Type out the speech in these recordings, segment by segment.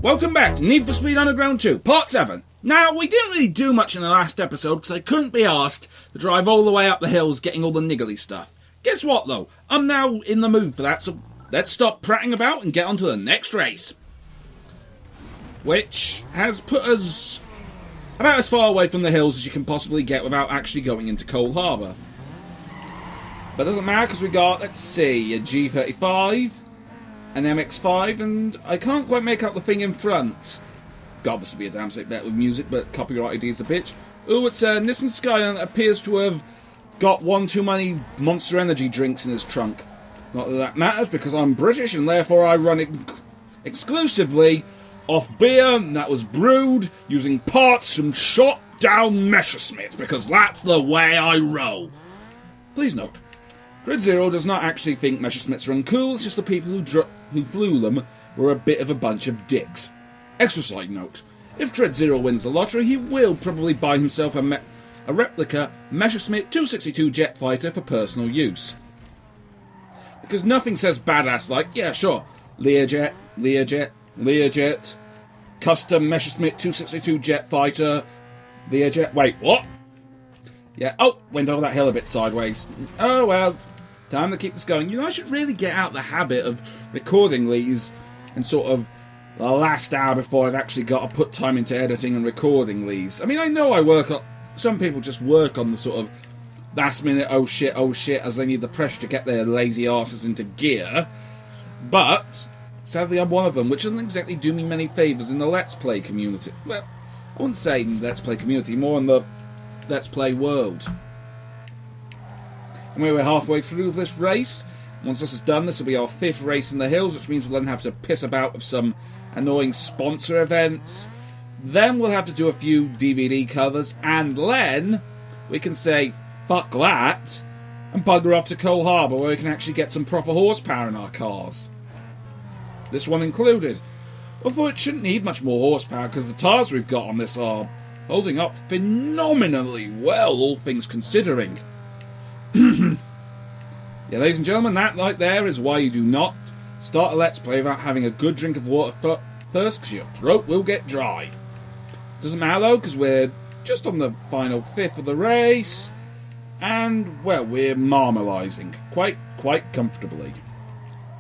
Welcome back to Need for Speed Underground 2, Part 7. Now, we didn't really do much in the last episode because I couldn't be asked to drive all the way up the hills getting all the niggly stuff. Guess what, though? I'm now in the mood for that, so let's stop prattling about and get on to the next race. Which has put us about as far away from the hills as you can possibly get without actually going into Coal Harbour. But it doesn't matter because we got, let's see, a G35, an MX-5, and I can't quite make out the thing in front. God, this would be a damn sick bet with music, but copyright ID is a bitch. Ooh, it's a Nissan Skyline that appears to have got one too many Monster Energy drinks in his trunk. Not that that matters, because I'm British, and therefore I run it exclusively off beer that was brewed using parts from shot-down Messerschmitt, because that's the way I roll. Please note, Grid Zero does not actually think Messerschmitts are uncool, it's just the people who flew them were a bit of a bunch of dicks. Extra side note, if Dread Zero wins the lottery, he will probably buy himself a replica Messerschmitt 262 jet fighter for personal use. Because nothing says badass like, yeah, sure, Learjet, custom Messerschmitt 262 jet fighter, Learjet, wait, what? Yeah, oh, went over that hill a bit sideways. Oh well, time to keep this going. You know, I should really get out the habit of recording these and sort of the last hour before I've actually got to put time into editing and recording these. I mean, I know I work on... Some people just work on the sort of last minute, oh shit, as they need the pressure to get their lazy arses into gear. But, sadly I'm one of them, which doesn't exactly do me many favours in the Let's Play community. Well, I wouldn't say in the Let's Play community, more in the Let's Play world. And we're halfway through this race. Once this is done, this will be our 5th race in the hills, which means we'll then have to piss about with some annoying sponsor events. Then we'll have to do a few DVD covers, and then we can say, fuck that, and bugger off to Coal Harbour, where we can actually get some proper horsepower in our cars. This one included. Although it shouldn't need much more horsepower, because the tyres we've got on this are holding up phenomenally well, all things considering. Yeah, ladies and gentlemen, that right there is why you do not start a Let's Play without having a good drink of water first, because your throat will get dry. Doesn't matter though, because we're just on the final 5th of the race, and, well, we're marmalising quite comfortably.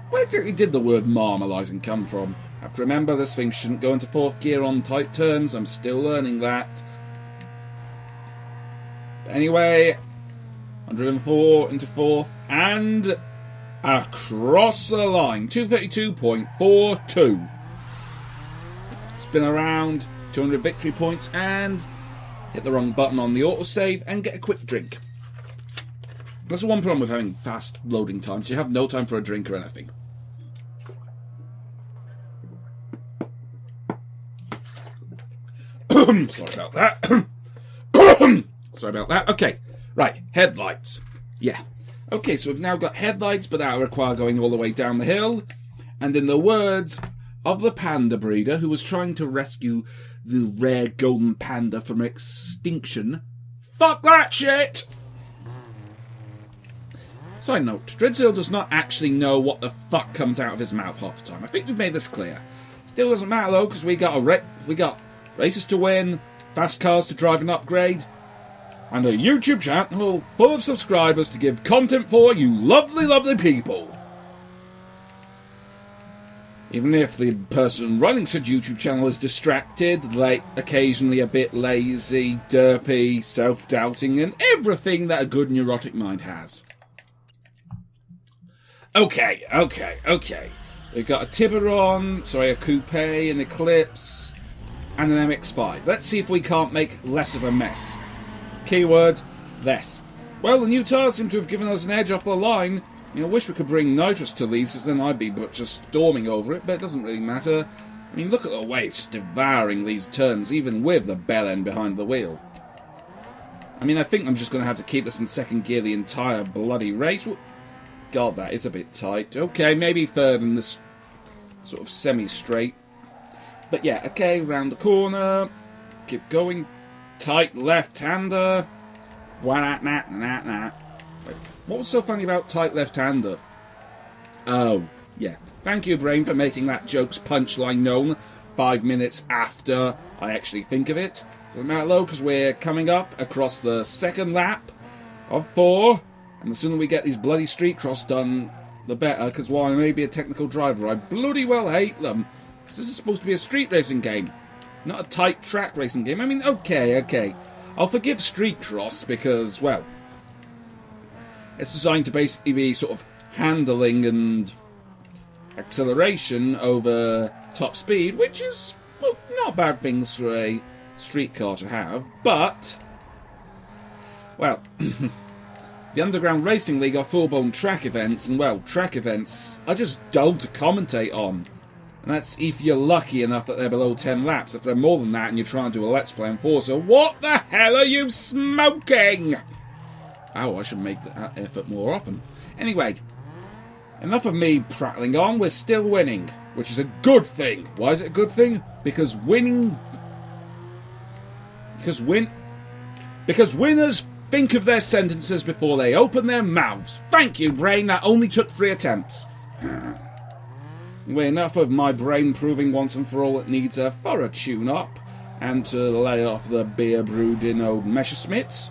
Where exactly did the word marmalising come from? I have to remember this thing shouldn't go into 4th gear on tight turns, I'm still learning that. But anyway, 104 into 4th, and across the line, 232.42. Spin around, 200 victory points, and hit the wrong button on the autosave and get a quick drink. That's the one problem with having fast loading times, you have no time for a drink or anything. Sorry about that. Sorry about that. Okay, right, headlights. Yeah. Okay, so we've now got headlights, but that require going all the way down the hill. And in the words of the panda breeder who was trying to rescue the rare golden panda from extinction, fuck that shit! Side note, Dreadzil does not actually know what the fuck comes out of his mouth half the time. I think we've made this clear. Still doesn't matter though, because we got races to win, fast cars to drive and upgrade, and a YouTube channel full of subscribers to give content for you lovely, lovely people. Even if the person running said YouTube channel is distracted, like occasionally a bit lazy, derpy, self-doubting, and everything that a good neurotic mind has. Okay. We've got a Tiburon, a Coupe, an Eclipse, and an MX-5. Let's see if we can't make less of a mess. Keyword, less. Well, the new tyres seem to have given us an edge off the line. I wish we could bring nitrous to these, because then I'd be just storming over it, but it doesn't really matter. I mean, look at the way it's just devouring these turns, even with the bell end behind the wheel. I mean, I think I'm just going to have to keep this in 2nd gear the entire bloody race. God, that is a bit tight. Okay, maybe 3rd in this sort of semi-straight. But yeah, okay, round the corner. Keep going. Tight left-hander. Wah-nat-nat-nat-nat. What was so funny about tight left-hander? Oh, yeah. Thank you, Brain, for making that joke's punchline known. 5 minutes after I actually think of it. Doesn't matter though, because we're coming up across the second lap of 4, and the sooner we get these bloody street cross done, the better, because while I may be a technical driver, I bloody well hate them, because this is supposed to be a street racing game, not a tight track racing game. I mean, okay. I'll forgive street cross because, well, it's designed to basically be sort of handling and acceleration over top speed, which is, well, not bad things for a street car to have, but, well, the Underground Racing League are full-blown track events, and, well, track events are just dull to commentate on. And that's if you're lucky enough that they're below 10 laps. If they're more than that and you're trying to do a Let's Play on Forza, what the hell are you smoking? Oh, I should make that effort more often. Anyway, enough of me prattling on. We're still winning, which is a good thing. Why is it a good thing? Because winning... Because winners think of their sentences before they open their mouths. Thank you, brain. That only took 3 attempts. Anyway, enough of my brain proving once and for all it needs a thorough tune-up and to lay off the beer brewed in old Messerschmitts.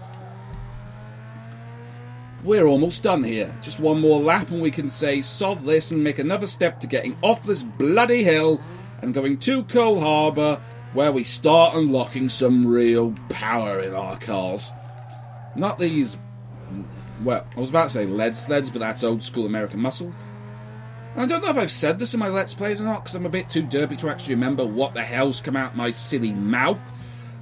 We're almost done here. Just one more lap and we can say sod this and make another step to getting off this bloody hill and going to Cole Harbour, where we start unlocking some real power in our cars. Not these, well, I was about to say lead sleds, but that's old school American muscle. And I don't know if I've said this in my Let's Plays or not, because I'm a bit too derpy to actually remember what the hell's come out my silly mouth.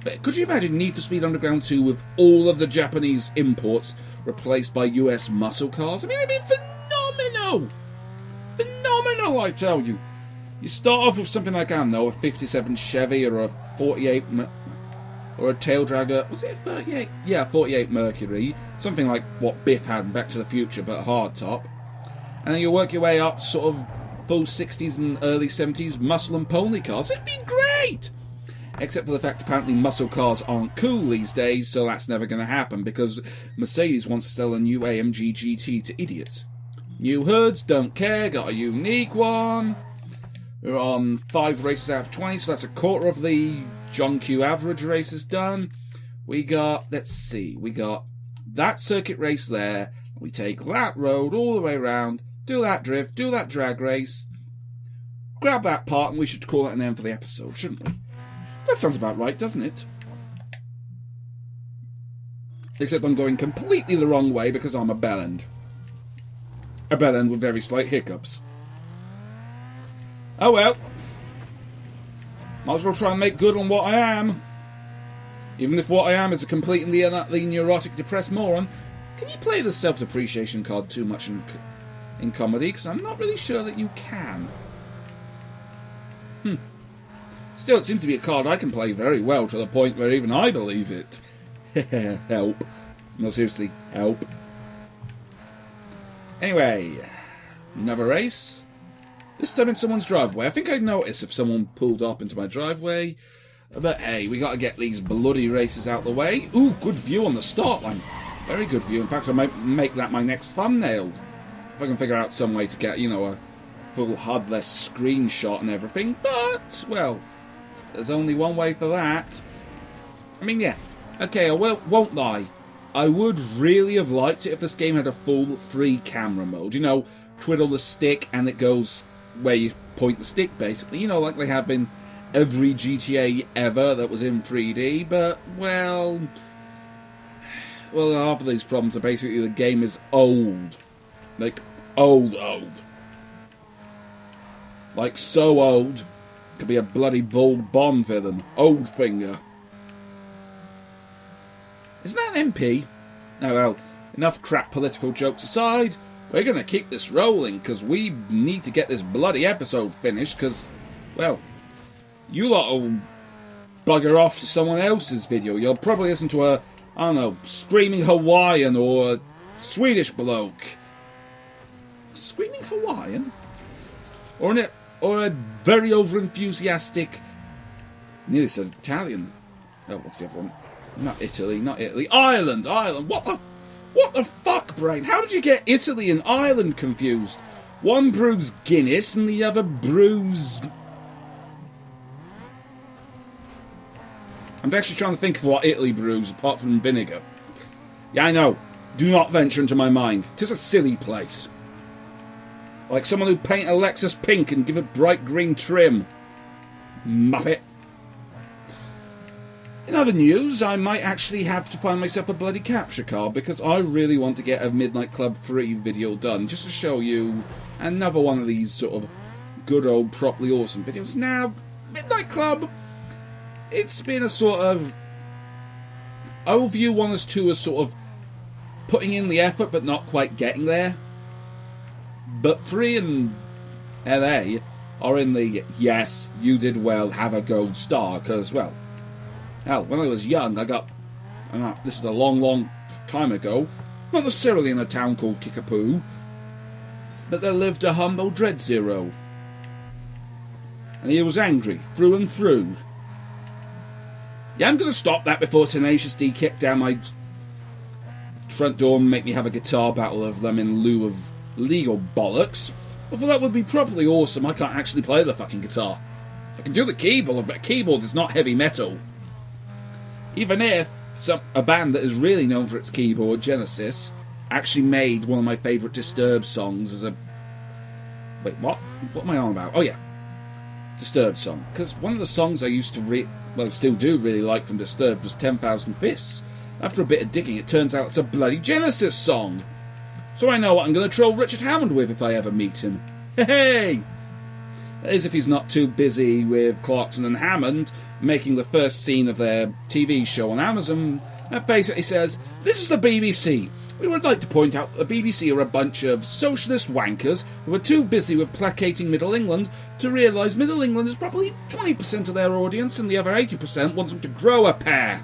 But could you imagine Need for Speed Underground 2 with all of the Japanese imports replaced by US muscle cars? I mean, it'd be phenomenal! Phenomenal, I tell you! You start off with something like, I don't know, a 57 Chevy or a 48... or a tail dragger. Was it a 38? Yeah, 48 Mercury. Something like what Biff had in Back to the Future, but a hardtop. And then you work your way up to sort of full 60s and early 70s muscle and pony cars. It'd be great! Except for the fact apparently muscle cars aren't cool these days, so that's never going to happen, because Mercedes wants to sell a new AMG GT to idiots. New hoods, don't care, got a unique one. We're on 5 races out of 20, so that's a quarter of the John Q average races done. We got, let's see, we got that circuit race there. We take that road all the way around, do that drift, do that drag race, grab that part, and we should call it an end for the episode, shouldn't we? That sounds about right, doesn't it? Except I'm going completely the wrong way because I'm a bellend. A bellend with very slight hiccups. Oh well. Might as well try and make good on what I am. Even if what I am is a completely and utterly neurotic, depressed moron. Can you play the self-depreciation card too much in comedy? Because I'm not really sure that you can. Still, it seems to be a card I can play very well, to the point where even I believe it. Help. No, seriously, help. Anyway, another race. This time in someone's driveway. I think I'd notice if someone pulled up into my driveway. But hey, we got to get these bloody races out the way. Ooh, good view on the start line. Very good view. In fact, I might make that my next thumbnail. If I can figure out some way to get, you know, a full HUD-less screenshot and everything. But, well, there's only one way for that. I mean, yeah. Okay, I won't lie. I would really have liked it if this game had a full 3-camera mode. You know, twiddle the stick and it goes where you point the stick, basically. You know, like they have in every GTA ever that was in 3D. But, well, half of these problems are basically the game is old. Like, old. Like, so old. Could be a bloody bald Bond villain. Old finger. Isn't that an MP? Oh well, enough crap political jokes aside, we're going to keep this rolling, because we need to get this bloody episode finished, because, well, you lot will bugger off to someone else's video. You'll probably listen to a, I don't know, screaming Hawaiian or a Swedish bloke. Screaming Hawaiian? Or a very over-enthusiastic, nearly said Italian. Oh, what's the other one? Not Italy. Ireland. What the fuck, brain? How did you get Italy and Ireland confused? One brews Guinness and the other brews... I'm actually trying to think of what Italy brews apart from vinegar. Yeah, I know. Do not venture into my mind. 'Tis a silly place. Like someone who paint a Lexus pink and give it bright green trim. Muppet. In other news, I might actually have to find myself a bloody capture card because I really want to get a Midnight Club 3 video done just to show you another one of these sort of good old properly awesome videos. Now, Midnight Club, it's been a sort of... I will view 1 as 2 as sort of putting in the effort but not quite getting there. But 3 and LA are in the yes, you did well, have a gold star, because, well, hell, when I was young, I got... this is a long, long time ago. Not necessarily in a town called Kickapoo. But there lived a humble Dread Zero. And he was angry, through and through. Yeah, I'm going to stop that before Tenacious D kicked down my front door and make me have a guitar battle of them in lieu of legal bollocks. Although that would be properly awesome, I can't actually play the fucking guitar. I can do the keyboard, but a keyboard is not heavy metal. Even if a band that is really known for its keyboard, Genesis, actually made one of my favourite Disturbed songs as a... Wait, what? What am I on about? Oh yeah, Disturbed song. Because one of the songs I used to still do really like from Disturbed was 10,000 Fists. After a bit of digging, it turns out it's a bloody Genesis song. So I know what I'm going to troll Richard Hammond with if I ever meet him. Hey! That is if he's not too busy with Clarkson and Hammond making the first scene of their TV show on Amazon that basically says, "This is the BBC. We would like to point out that the BBC are a bunch of socialist wankers who are too busy with placating Middle England to realise Middle England is probably 20% of their audience and the other 80% wants them to grow a pair."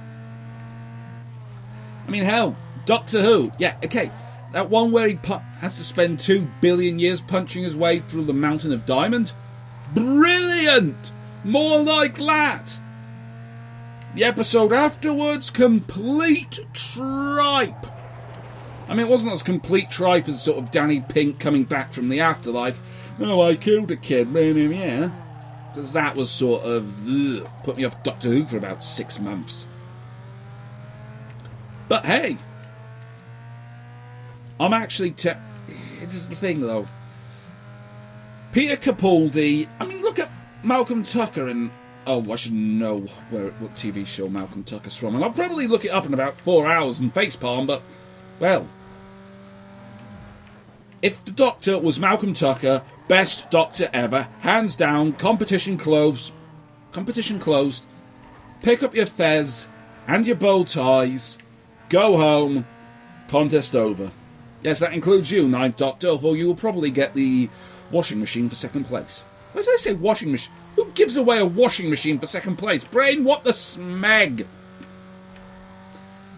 I mean, hell, Doctor Who. Yeah, okay. That one where he has to spend 2 billion years punching his way through the Mountain of Diamond? Brilliant! More like that! The episode afterwards, complete tripe! I mean, it wasn't as complete tripe as sort of Danny Pink coming back from the afterlife. "Oh, I killed a kid," yeah. Because that was sort of... put me off Doctor Who for about 6 months. But hey... I'm actually... this is the thing, though. Peter Capaldi... I mean, look at Malcolm Tucker and... Oh, I should know what TV show Malcolm Tucker's from. And I'll probably look it up in about 4 hours and facepalm, but... Well... If the Doctor was Malcolm Tucker, best Doctor ever, hands down, competition closed. Pick up your fez and your bow ties, go home, contest over. Yes, that includes you, Ninth Doctor, although you will probably get the washing machine for second place. Why did I say washing machine? Who gives away a washing machine for second place? Brain, what the smeg?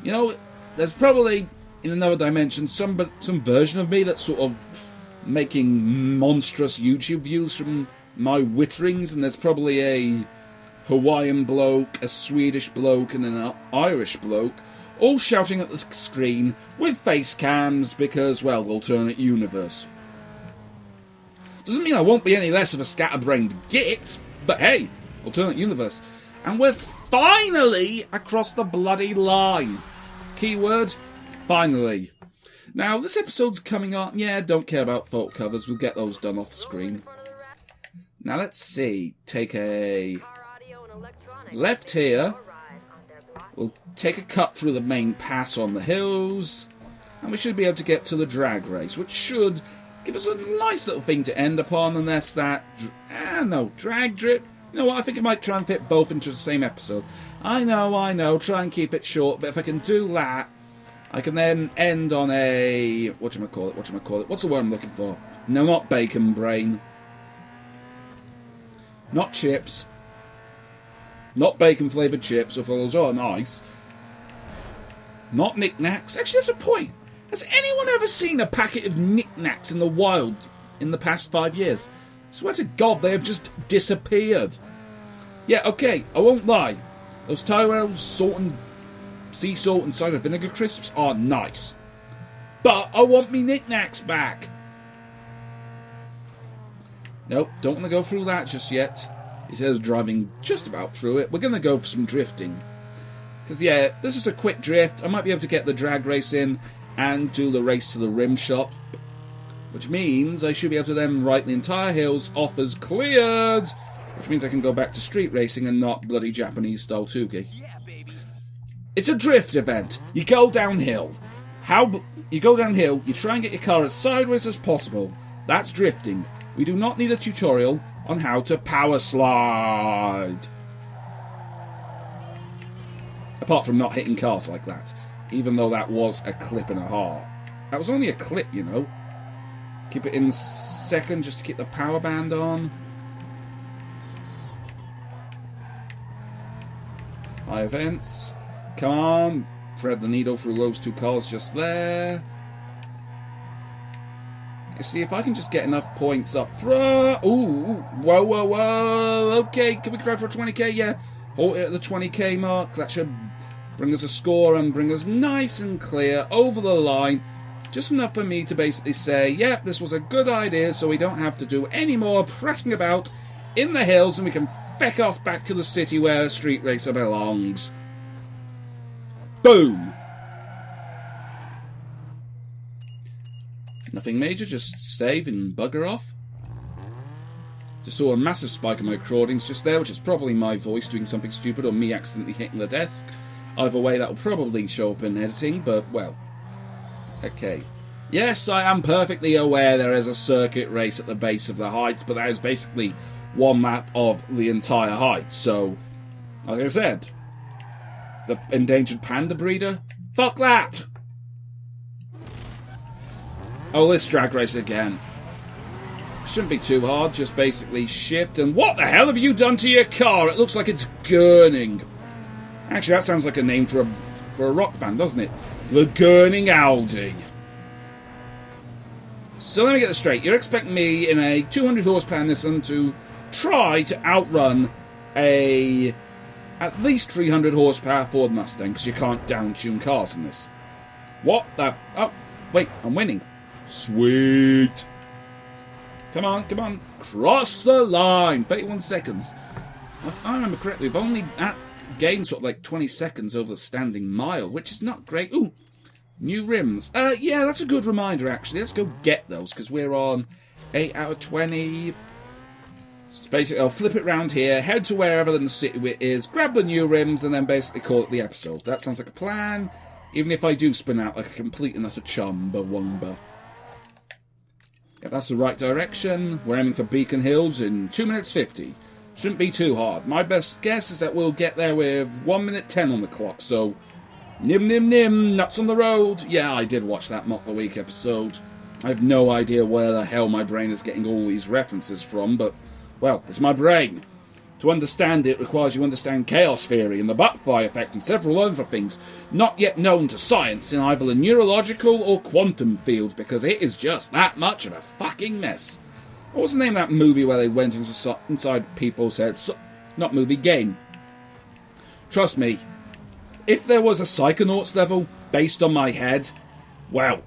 You know, there's probably, in another dimension, some version of me that's sort of making monstrous YouTube views from my witterings, and there's probably a Hawaiian bloke, a Swedish bloke, and an Irish bloke, all shouting at the screen with face cams because, well, alternate universe. Doesn't mean I won't be any less of a scatterbrained git, but hey, alternate universe. And we're finally across the bloody line. Keyword, finally. Now, this episode's coming on. Yeah, don't care about photo covers. We'll get those done off the screen. Now, let's see. Take a left here. We'll take a cut through the main pass on the hills. And we should be able to get to the drag race, which should give us a nice little thing to end upon. And that's that. Drag drip. You know what? I think I might try and fit both into the same episode. I know. Try and keep it short. But if I can do that, I can then end on a... Whatchamacallit? What's the word I'm looking for? No, not bacon brain. Not chips. Not bacon-flavoured chips, although those are nice. Not knickknacks. Actually, that's a point. Has anyone ever seen a packet of knickknacks in the wild in the past 5 years? I swear to God, they have just disappeared. Yeah, okay, I won't lie. Those Tyrell's sea salt and cider vinegar crisps are nice. But I want me knickknacks back. Nope, don't want to go through that just yet. He says driving just about through it. We're going to go for some drifting. Because, yeah, this is a quick drift. I might be able to get the drag race in and do the race to the rim shop. Which means I should be able to then write the entire hills off as cleared. Which means I can go back to street racing and not bloody Japanese-style Tuki. Yeah, baby. It's a drift event. You go downhill. You go downhill, you try and get your car as sideways as possible. That's drifting. We do not need a tutorial on how to power slide. Apart from not hitting cars like that. Even though that was a clip and a half. That was only a clip, you know. Keep it in second just to keep the power band on. High events. Come on. Thread the needle through those two cars just there. You see, if I can just get enough points up front. Ooh. Whoa, whoa, whoa. Okay, can we try for a 20k? Yeah. Hold it at the 20k mark. That should bring us a score and bring us nice and clear over the line. Just enough for me to basically say, yep, this was a good idea, so we don't have to do any more prattling about in the hills and we can feck off back to the city where a street racer belongs. Boom! Nothing major, just save and bugger off. Just saw a massive spike in my recordings just there, which is probably my voice doing something stupid or me accidentally hitting the desk. Either way, that will probably show up in editing, but, well, okay. Yes, I am perfectly aware there is a circuit race at the base of the heights, but that is basically one map of the entire height. So, like I said, the endangered panda breeder? Fuck that! Oh, this drag race again. Shouldn't be too hard, just basically shift and... What the hell have you done to your car? It looks like it's gurning. Actually, that sounds like a name for a rock band, doesn't it? The Gurning Audi. So let me get this straight. You're expecting me in a 200 horsepower Nissan to try to outrun a at least 300 horsepower Ford Mustang, because you can't down-tune cars in this. What the... Oh, wait, I'm winning. Sweet. Come on, come on. Cross the line. 31 seconds. If I remember correctly, we've only gained sort of like 20 seconds over the standing mile, which is not great. Ooh, new rims. Yeah, that's a good reminder, actually. Let's go get those, because we're on 8 out of 20. So basically, I'll flip it round here, head to wherever in the city it is, grab the new rims, and then basically call it the episode. That sounds like a plan, even if I do spin out like a complete and utter chumbawamba. Yeah, that's the right direction. We're aiming for Beacon Hills in 2 minutes 50. Shouldn't be too hard. My best guess is that we'll get there with 1 minute 10 on the clock, so... Nim nim nim, nuts on the road. Yeah, I did watch that Mock the Week episode. I have no idea where the hell my brain is getting all these references from, but, well, it's my brain. To understand it requires you understand chaos theory and the butterfly effect and several other things not yet known to science in either the neurological or quantum fields, because it is just that much of a fucking mess. What was the name of that movie where they went inside people's heads? Not movie, game. Trust me, if there was a Psychonauts level based on my head, well,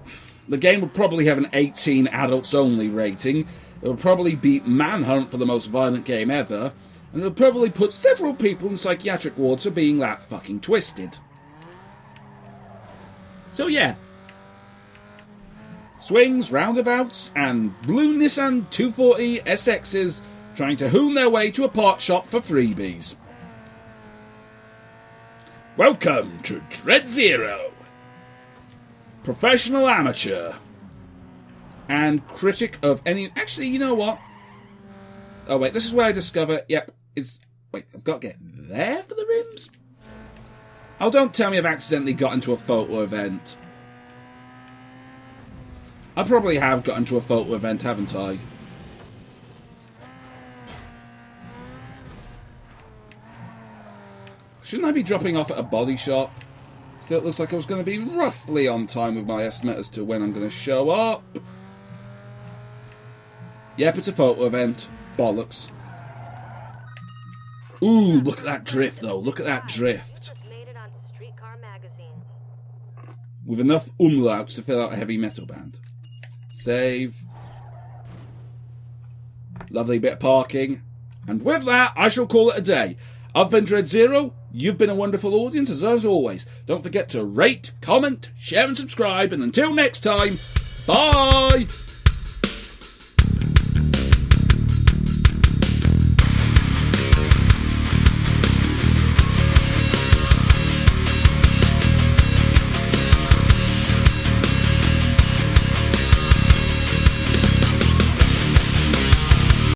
the game would probably have an 18 adults only rating. It would probably beat Manhunt for the most violent game ever, and it would probably put several people in psychiatric wards for being that fucking twisted. So yeah. Swings, roundabouts, and blue Nissan 240 SXs trying to hoon their way to a part shop for freebies. Welcome to Dread Zero. Professional amateur. And critic of any... Actually, you know what? Oh, wait, this is where I discover... Yep, it's... Wait, I've got to get there for the rims? Oh, don't tell me I've accidentally got into a photo event. I probably have got into a photo event, haven't I? Shouldn't I be dropping off at a body shop? Still, it looks like I was going to be roughly on time with my estimate as to when I'm going to show up. Yep, it's a photo event. Bollocks. Ooh, look at that drift, though. Look at that drift. With enough umlauts to fill out a heavy metal band. Save. Lovely bit of parking. And with that, I shall call it a day. I've been Dread Zero. You've been a wonderful audience, as always. Don't forget to rate, comment, share and subscribe. And until next time, bye!